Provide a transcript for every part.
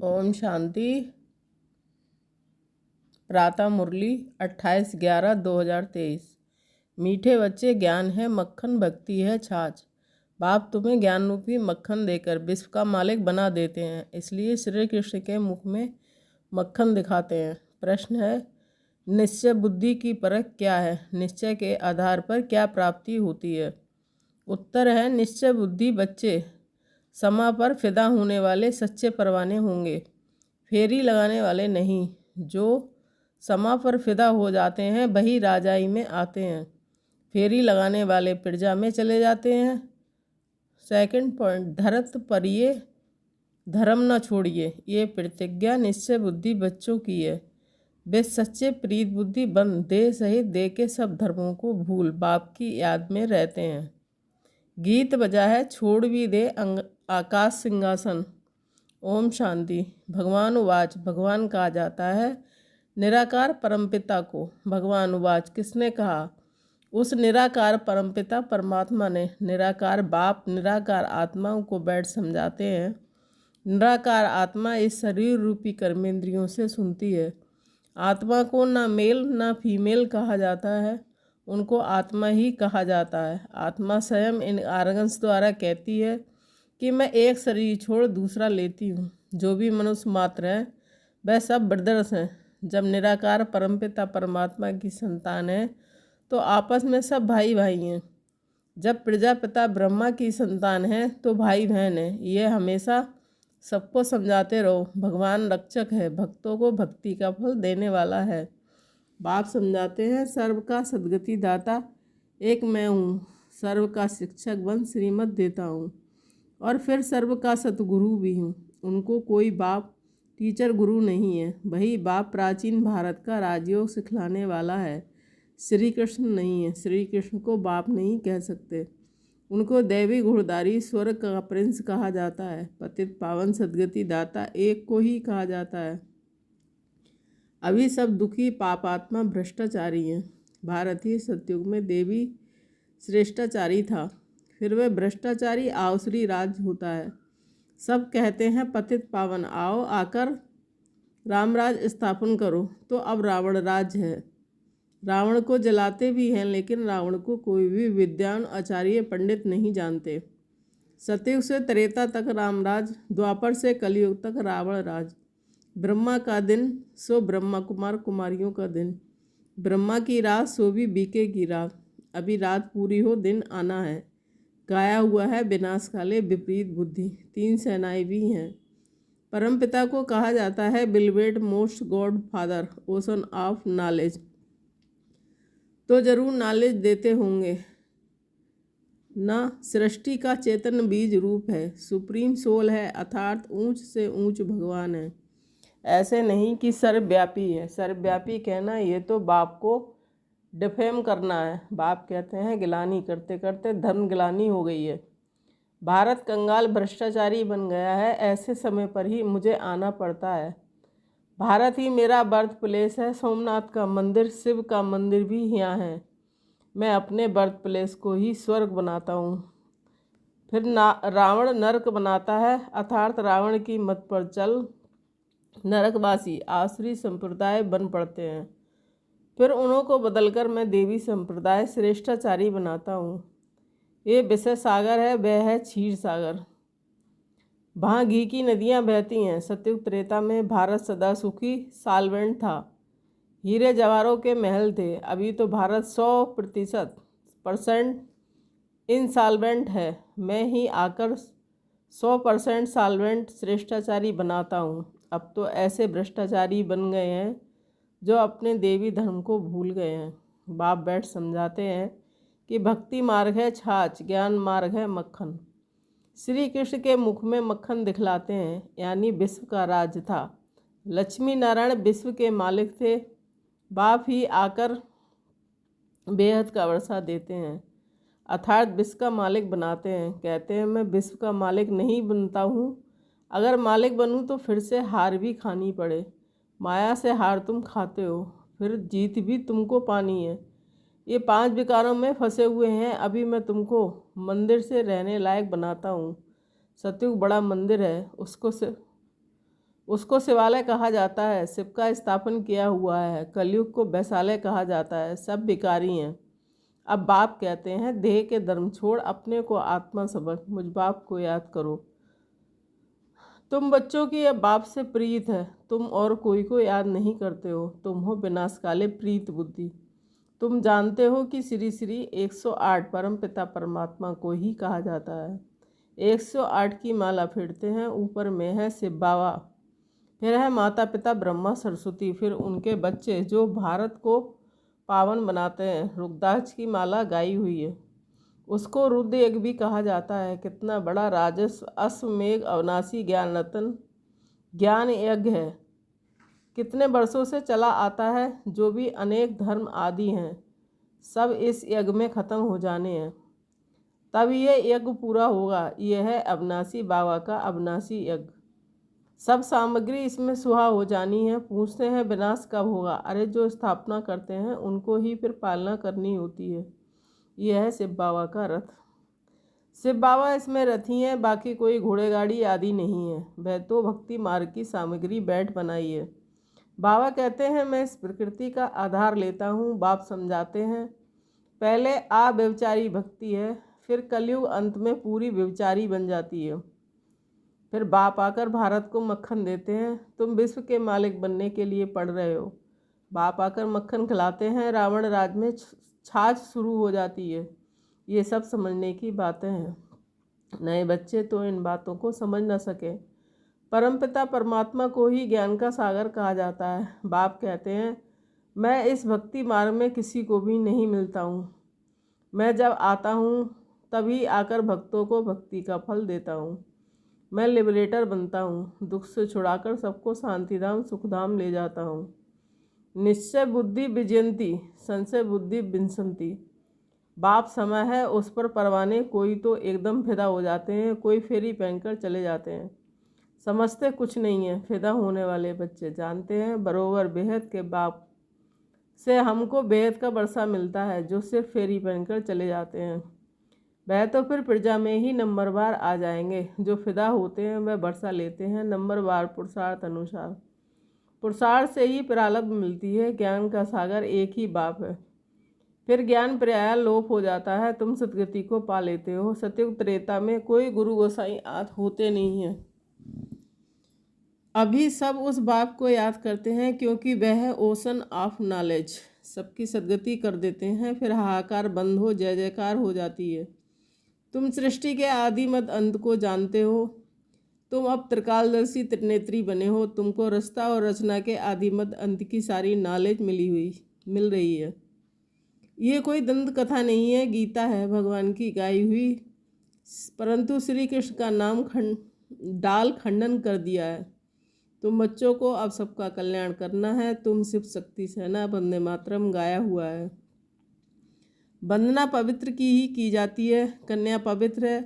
ओम शांति। प्रातः मुरली 28/11/2023। मीठे बच्चे, ज्ञान है मक्खन, भक्ति है छाछ। बाप तुम्हें ज्ञान रूपी मक्खन देकर विश्व का मालिक बना देते हैं, इसलिए श्री कृष्ण के मुख में मक्खन दिखाते हैं। प्रश्न है, निश्चय बुद्धि की परख क्या है? निश्चय के आधार पर क्या प्राप्ति होती है? उत्तर है, निश्चय बुद्धि बच्चे समा पर फिदा होने वाले सच्चे परवाने होंगे, फेरी लगाने वाले नहीं। जो समा पर फिदा हो जाते हैं वही राजाई में आते हैं, फेरी लगाने वाले प्रजा में चले जाते हैं। सेकंड पॉइंट, धरत परिये धर्म न छोड़िए, ये प्रतिज्ञा निश्चय बुद्धि बच्चों की है। वे सच्चे प्रीत बुद्धि बन देह सहित देह के सब धर्मों को भूल बाप की याद में रहते हैं। गीत बजा है, छोड़ भी दे आकाश सिंहासन। ओम शांति। भगवान उवाच, भगवान कहा जाता है निराकार परमपिता को। भगवान उवाच, किसने कहा? उस निराकार परमपिता परमात्मा ने। निराकार बाप निराकार आत्माओं को बैठ समझाते हैं। निराकार आत्मा इस शरीर रूपी कर्मेंद्रियों से सुनती है। आत्मा को ना मेल ना फीमेल कहा जाता है, उनको आत्मा ही कहा जाता है। आत्मा स्वयं इन आर्गन्स द्वारा कहती है कि मैं एक शरीर छोड़ दूसरा लेती हूँ। जो भी मनुष्य मात्र हैं वह सब ब्रदर्स हैं। जब निराकार परमपिता परमात्मा की संतान है तो आपस में सब भाई भाई हैं। जब प्रजापिता ब्रह्मा की संतान है तो भाई बहन है। ये हमेशा सबको समझाते रहो। भगवान रक्षक है, भक्तों को भक्ति का फल देने वाला है। बाप समझाते हैं, सर्व का सद्गति दाता एक मैं हूँ, सर्व का शिक्षक बन श्रीमत देता हूँ और फिर सर्व का सतगुरु भी हूँ। उनको कोई बाप टीचर गुरु नहीं है, वही बाप प्राचीन भारत का राजयोग सिखलाने वाला है। श्री कृष्ण नहीं है, श्री कृष्ण को बाप नहीं कह सकते। उनको दैवी घुड़दारी स्वर्ग का प्रिंस कहा जाता है। पतित पावन सद्गति दाता एक को ही कहा जाता है। अभी सब दुखी पापात्मा भ्रष्टाचारी हैं। भारतीय सतयुग में देवी श्रेष्ठाचारी था, फिर वह भ्रष्टाचारी आवसरी राज होता है। सब कहते हैं पतित पावन आओ आकर रामराज स्थापन करो, तो अब रावण राज है। रावण को जलाते भी हैं, लेकिन रावण को कोई भी विद्वान आचार्य पंडित नहीं जानते। सतयुग से त्रेता तक रामराज, द्वापर से कलयुग तक रावण राज। ब्रह्मा का दिन सो ब्रह्मा कुमार कुमारियों का दिन, ब्रह्मा की रात सो भी बीके की रात। अभी रात पूरी हो, दिन आना है। गाया हुआ है विनाश काले विपरीत बुद्धि। 3 सेनाएं भी हैं। परमपिता को कहा जाता है beloved most God father, ocean of knowledge. तो जरूर नॉलेज देते होंगे ना। सृष्टि का चेतन बीज रूप है, सुप्रीम सोल है, अर्थात ऊंच से ऊंच भगवान है। ऐसे नहीं कि सर्वव्यापी है। सर्वव्यापी कहना ये तो बाप को डिफेम करना है। बाप कहते हैं गिलानी करते करते धर्म गिलानी हो गई है। भारत कंगाल भ्रष्टाचारी बन गया है। ऐसे समय पर ही मुझे आना पड़ता है। भारत ही मेरा बर्थ प्लेस है। सोमनाथ का मंदिर, शिव का मंदिर भी यहाँ है। मैं अपने बर्थ प्लेस को ही स्वर्ग बनाता हूँ। फिर रावण नरक बनाता है, अर्थात रावण की मत पर चल नरकवासी आसुरी संप्रदाय बन पड़ते हैं। फिर उन्हों को बदलकर मैं देवी संप्रदाय श्रेष्ठाचारी बनाता हूँ। ये विषय सागर है, वह है क्षीर सागर। वहाँ घी की नदियाँ बहती हैं। सतयुग त्रेता में भारत सदा सुखी साल्वेंट था, हीरे जवाहरों के महल थे। अभी तो भारत 100% इनसॉल्वेंट है। मैं ही आकर 100% सॉल्वेंट श्रेष्ठाचारी बनाता हूँ। अब तो ऐसे भ्रष्टाचारी बन गए हैं जो अपने देवी धर्म को भूल गए हैं। बाप बैठ समझाते हैं कि भक्ति मार्ग है छाछ, ज्ञान मार्ग है मक्खन। श्री कृष्ण के मुख में मक्खन दिखलाते हैं, यानी विश्व का राज था। लक्ष्मी नारायण विश्व के मालिक थे। बाप ही आकर बेहद का वर्षा देते हैं, अर्थात विश्व का मालिक बनाते हैं। कहते हैं मैं विश्व का मालिक नहीं बनता हूँ। अगर मालिक बनूँ तो फिर से हार भी खानी पड़े। माया से हार तुम खाते हो, फिर जीत भी तुमको पानी है। ये 5 विकारों में फंसे हुए हैं। अभी मैं तुमको मंदिर से रहने लायक बनाता हूँ। सतयुग बड़ा मंदिर है, उसको शिवालय कहा जाता है, शिव का स्थापन किया हुआ है। कलयुग को वैशालय कहा जाता है, सब भिखारी हैं। अब बाप कहते हैं, देह के धर्म छोड़ अपने को आत्मा समझ, मुझ बाप को याद करो। तुम बच्चों की अब बाप से प्रीत है, तुम और कोई को याद नहीं करते हो। तुम हो विनाशकाले प्रीत बुद्धि। तुम जानते हो कि श्री श्री 108 परम पिता परमात्मा को ही कहा जाता है। 108 की माला फेरते हैं, ऊपर में है शिव बाबा, फिर है माता पिता ब्रह्मा सरस्वती, फिर उनके बच्चे जो भारत को पावन बनाते हैं। रुद्राक्ष की माला गाई हुई है, उसको रुद्र यज्ञ भी कहा जाता है। कितना बड़ा राजस्व अश्वमेघ अविनाशी ज्ञान रतन ज्ञान यज्ञ है, कितने वर्षों से चला आता है। जो भी अनेक धर्म आदि हैं, सब इस यज्ञ में खत्म हो जाने हैं, तब ये यज्ञ पूरा होगा। यह है अविनाशी बाबा का अविनाशी यज्ञ। सब सामग्री इसमें सुहा हो जानी है। पूछते हैं विनाश कब होगा? अरे जो स्थापना करते हैं उनको ही फिर पालना करनी होती है। यह है शिव बाबा का रथ। शिव बाबा इसमें रथी हैं, बाकी कोई घोड़े गाड़ी आदि नहीं है। वह तो भक्ति मार्ग की सामग्री बैठ बनाई है। बाबा कहते हैं, मैं इस प्रकृति का आधार लेता हूँ। बाप समझाते हैं, पहले अव्यभिचारी भक्ति है, फिर कलयुग अंत में पूरी व्यभिचारी बन जाती है। फिर बाप आकर भारत को मक्खन देते हैं। तुम विश्व के मालिक बनने के लिए पढ़ रहे हो। बाप आकर मक्खन खिलाते हैं, रावण राज में छाछ शुरू हो जाती है। ये सब समझने की बातें हैं। नए बच्चे तो इन बातों को समझ न सके। परमपिता परमात्मा को ही ज्ञान का सागर कहा जाता है। बाप कहते हैं, मैं इस भक्ति मार्ग में किसी को भी नहीं मिलता हूँ। मैं जब आता हूँ तभी आकर भक्तों को भक्ति का फल देता हूँ। मैं लिबरेटर बनता हूँ, दुख से छुड़ाकर सबको शांतिधाम सुखधाम ले जाता हूँ। निश्चय बुद्धि विजयंती, संशय बुद्धि विंसंती। बाप समय है, उस पर परवाने कोई तो एकदम फिदा हो जाते हैं, कोई फेरी पहनकर चले जाते हैं। समझते कुछ नहीं है। फिदा होने वाले बच्चे जानते हैं, बरोबर बेहद के बाप से हमको बेहद का वर्षा मिलता है, जो सिर्फ फेरी पहनकर चले जाते हैं। वह तो फिर प्रजा में ही नंबरवार आ जाएंगे। जो फिदा होते हैं वह वर्षा लेते हैं नंबरवार पुरुषार्थ अनुसार। पुरुषार्थ से ही प्रारब्ध मिलती है। ज्ञान का सागर एक ही बाप है। फिर ज्ञान पर्याय लोप हो जाता है, तुम सदगति को पा लेते हो। सतयुग त्रेता में कोई गुरु गोसाई आदि होते नहीं हैं। अभी सब उस बाप को याद करते हैं, क्योंकि वह है ओशन ऑफ नॉलेज। सबकी सदगति कर देते हैं, फिर हाहाकार बंद हो जय जयकार हो जाती है। तुम सृष्टि के आदि मत अंत को जानते हो। तुम अब त्रिकालदर्शी त्रिनेत्री बने हो। तुमको रचना और रचना के आदि मत अंत की सारी नॉलेज मिल रही है। ये कोई दंत कथा नहीं है, गीता है भगवान की गाई हुई। परंतु श्री कृष्ण का नाम डाल खंडन कर दिया है। तुम बच्चों को अब सबका कल्याण करना है। तुम शिव शक्ति सेना वंदे मातरम गाया हुआ है। वंदना पवित्र की ही की जाती है। कन्या पवित्र है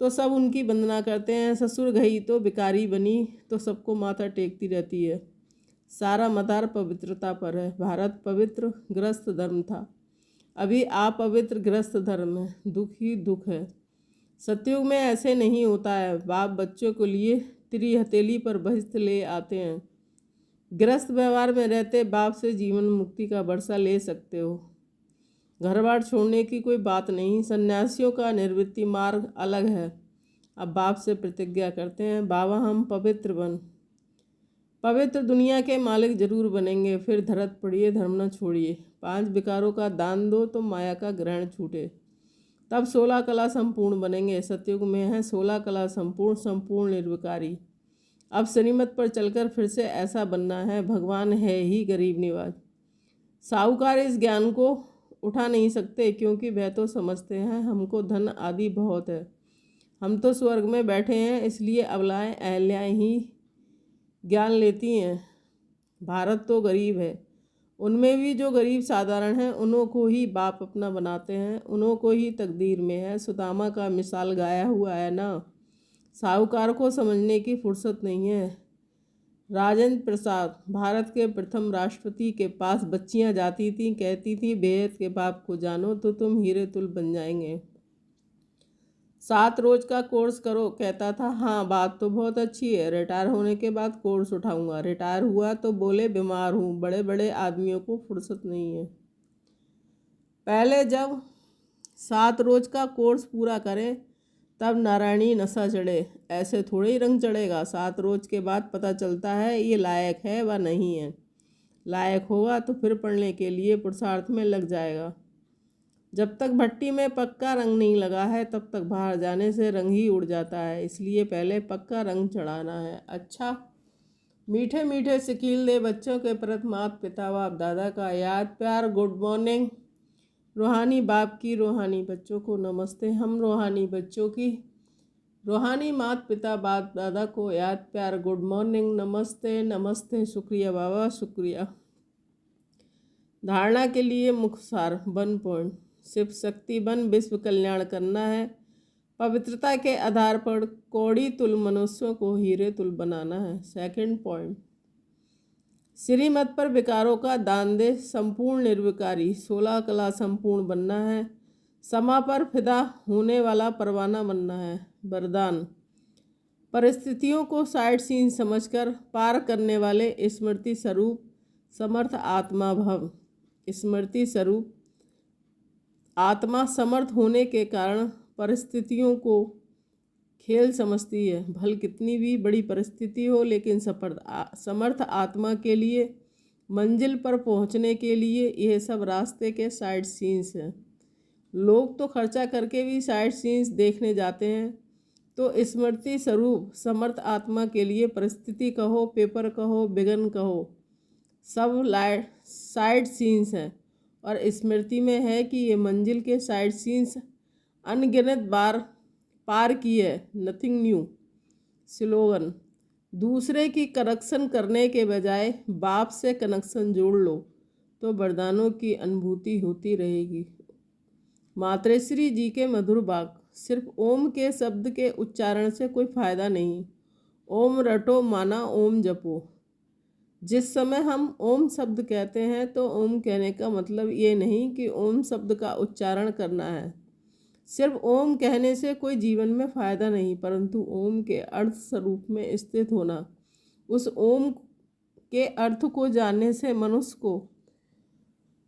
तो सब उनकी वंदना करते हैं। ससुर गई तो भिखारी बनी तो सबको माथा टेकती रहती है। सारा मदार पवित्रता पर है। भारत पवित्र गृहस्थ धर्म था, अभी अपवित्र गृहस्थ धर्म है। दुख ही दुख है। सतयुग में ऐसे नहीं होता है। बाप बच्चों के लिए तिरी हथेली पर बहिष्ठ ले आते हैं। गृहस्थ व्यवहार में रहते बाप से जीवन मुक्ति का वर्षा ले सकते हो। घर बार छोड़ने की कोई बात नहीं। सन्यासियों का निवृत्ति मार्ग अलग है। अब बाप से प्रतिज्ञा करते हैं, बाबा हम पवित्र दुनिया के मालिक जरूर बनेंगे। फिर धरत पड़िए धर्म न छोड़िए। 5 विकारों का दान दो तो माया का ग्रहण छूटे, तब 16 कला संपूर्ण बनेंगे। सतयुग में है 16 कला संपूर्ण निर्विकारी। अब श्रीमत पर चलकर फिर से ऐसा बनना है। भगवान है ही गरीब निवाज। साहूकार इस ज्ञान को उठा नहीं सकते, क्योंकि वह तो समझते हैं हमको धन आदि बहुत है, हम तो स्वर्ग में बैठे हैं। इसलिए अबलाएं अहल्याएं ही ज्ञान लेती हैं। भारत तो गरीब है, उनमें भी जो गरीब साधारण हैं उन्हों को ही बाप अपना बनाते हैं, उन्हों को ही तकदीर में है। सुदामा का मिसाल गाया हुआ है ना। साहूकार को समझने की फुर्सत नहीं है। राजेंद्र प्रसाद भारत के प्रथम राष्ट्रपति के पास बच्चियां जाती थीं, कहती थीं बेहद के बाप को जानो तो तुम हीरे तुल बन जाएंगे। 7 रोज का कोर्स करो। कहता था हाँ बात तो बहुत अच्छी है, रिटायर होने के बाद कोर्स उठाऊंगा। रिटायर हुआ तो बोले बीमार हूँ। बड़े बड़े आदमियों को फुर्सत नहीं है। पहले जब 7 रोज का कोर्स पूरा करें तब नारायणी नशा चढ़े। ऐसे थोड़े ही रंग चढ़ेगा। 7 रोज के बाद पता चलता है ये लायक है व नहीं है। लायक होगा तो फिर पढ़ने के लिए पुरुषार्थ में लग जाएगा। जब तक भट्टी में पक्का रंग नहीं लगा है तब तक बाहर जाने से रंग ही उड़ जाता है। इसलिए पहले पक्का रंग चढ़ाना है। अच्छा, मीठे मीठे सिकील दे बच्चों के प्रति माता पिता बाप दादा का याद प्यार गुड मॉर्निंग। रूहानी बाप की रूहानी बच्चों को नमस्ते। हम रूहानी बच्चों की रूहानी माता पिता बाप दादा को याद प्यार गुड मॉर्निंग नमस्ते नमस्ते। शुक्रिया बाबा शुक्रिया। धारणा के लिए मुख्य सार 1 पॉइंट। शिव शक्ति बन विश्व कल्याण करना है। पवित्रता के आधार पर कौड़ी तुल मनुष्यों को हीरे तुल बनाना है। 2 पॉइंट। श्रीमत पर विकारों का दान दे संपूर्ण निर्विकारी। 16 कला संपूर्ण बनना है। समा पर फिदा होने वाला परवाना बनना है। वरदान, परिस्थितियों को साइड सीन समझकर पार करने वाले स्मृति स्वरूप समर्थ आत्मा भव। स्मृति स्वरूप आत्मा समर्थ होने के कारण परिस्थितियों को खेल समझती है। भल कितनी भी बड़ी परिस्थिति हो, लेकिन समर्थ आत्मा के लिए मंजिल पर पहुंचने के लिए यह सब रास्ते के साइड सीन्स हैं। लोग तो खर्चा करके भी साइड सीन्स देखने जाते हैं, तो स्मृति स्वरूप समर्थ आत्मा के लिए परिस्थिति कहो, पेपर कहो, विघ्न कहो, सब साइड सीन्स हैं। और स्मृति में है कि ये मंजिल के साइड सीन्स अनगिनत बार पार की है। Nothing new. स्लोगन, दूसरे की कनेक्शन करने के बजाय बाप से कनेक्शन जोड़ लो तो वरदानों की अनुभूति होती रहेगी। मातृश्री जी के मधुर वाक्य, सिर्फ ओम के शब्द के उच्चारण से कोई फायदा नहीं। ओम रटो माना ओम जपो। जिस समय हम ओम शब्द कहते हैं तो ओम कहने का मतलब ये नहीं कि ओम शब्द का उच्चारण करना है। सिर्फ ओम कहने से कोई जीवन में फ़ायदा नहीं, परंतु ओम के अर्थ स्वरूप में स्थित होना, उस ओम के अर्थ को जानने से मनुष्य को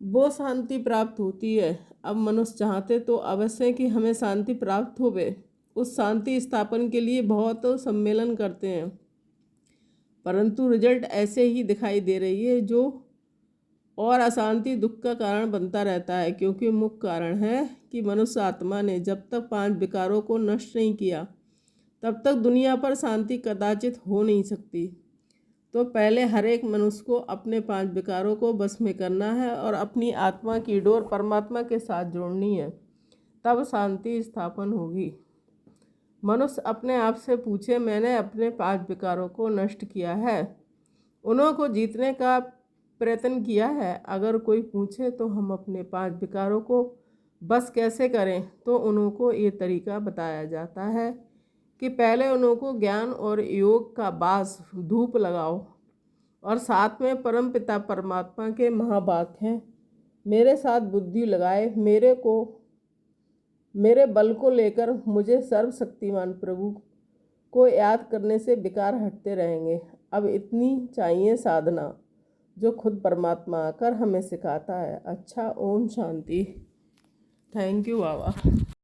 वो शांति प्राप्त होती है। अब मनुष्य चाहते तो अवश्य कि हमें शांति प्राप्त होवे। उस शांति स्थापन के लिए बहुत सम्मेलन करते हैं, परंतु रिजल्ट ऐसे ही दिखाई दे रही है जो और अशांति दुख का कारण बनता रहता है। क्योंकि मुख्य कारण है कि मनुष्य आत्मा ने जब तक 5 विकारों को नष्ट नहीं किया तब तक दुनिया पर शांति कदाचित हो नहीं सकती। तो पहले हर एक मनुष्य को अपने 5 विकारों को बस में करना है और अपनी आत्मा की डोर परमात्मा के साथ जोड़नी है, तब शांति स्थापन होगी। मनुष्य अपने आप से पूछे, मैंने अपने 5 विकारों को नष्ट किया है, उन्हों को जीतने का प्रयत्न किया है। अगर कोई पूछे तो हम अपने 5 विकारों को बस कैसे करें, तो उन्हों को ये तरीका बताया जाता है कि पहले उन्हों को ज्ञान और योग का बास धूप लगाओ और साथ में परम पिता परमात्मा के महावाक्य हैं, मेरे साथ बुद्धि लगाए, मेरे बल को लेकर मुझे सर्वशक्तिमान प्रभु को याद करने से विकार हटते रहेंगे। अब इतनी चाहिए साधना जो खुद परमात्मा आकर हमें सिखाता है। अच्छा, Om Shanti. Thank you Baba.